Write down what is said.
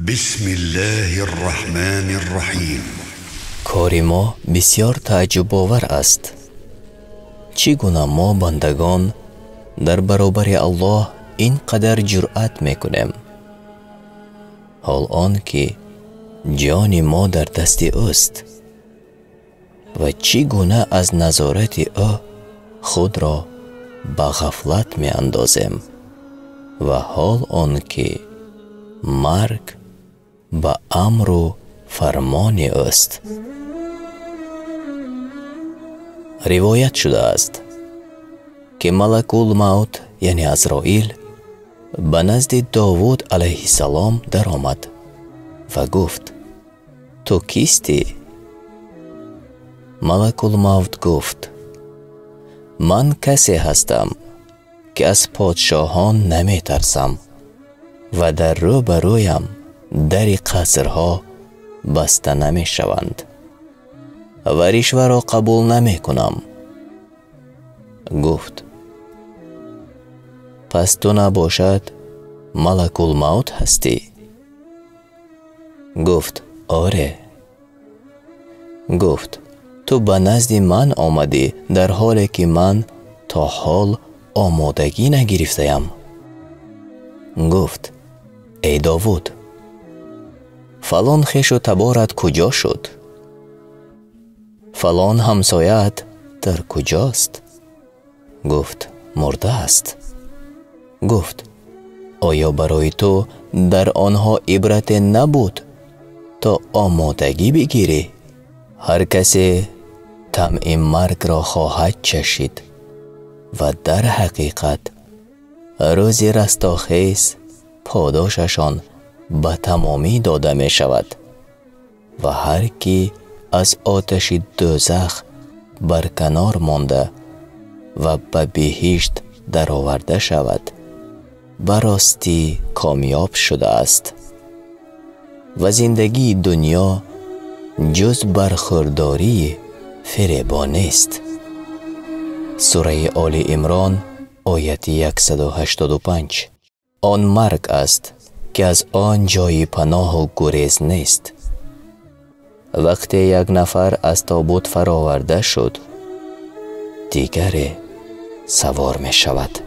بسم الله الرحمن الرحیم. کار ما بسیار تعجب آور است. چگونه ما بندگان در برابر الله اینقدر جرأت میکنیم، حال آن که جان ما در دست اوست، و چگونه از نظارت او خود را به غفلت می اندازیم، و حال آن که مرگ به امر و فرمان اوست. روایت شده است که ملک الموت یعنی عزرائیل به نزد داوود علیه السلام در آمد و گفت: تو کیستی؟ ملک الموت گفت: من کسی هستم که از پادشاهان نمی ترسم و در روبرویم در قصرها بسته نمی شوند و رشوه را قبول نمی کنم. گفت: پس تو نباشد ملک الموت هستی؟ گفت: آره. گفت: تو به نزد من آمدی در حالی که من تا حال آمادگی نگرفتم. گفت: ای داوود، فلان خویش و تبارت کجا شد؟ فلان همسایت در کجاست؟ گفت: مرده است. گفت: آیا برای تو در آنها عبرت نبود تا آمادگی بگیری؟ هر کسی طمع مرگ را خواهد چشید و در حقیقت روز رستاخیز پاداششان به تمامی داده می شود و هر کی از آتش دوزخ برکنار مانده و به بهشت در آورده شود براستی کامیاب شده است و زندگی دنیا جز برخورداری فریبان است. سوره آل عمران آیه 185. آن مرگ است که از آن جای پناه و گریز نیست. وقتی یک نفر از تابوت فراورده شد، دیگری سوار می شود.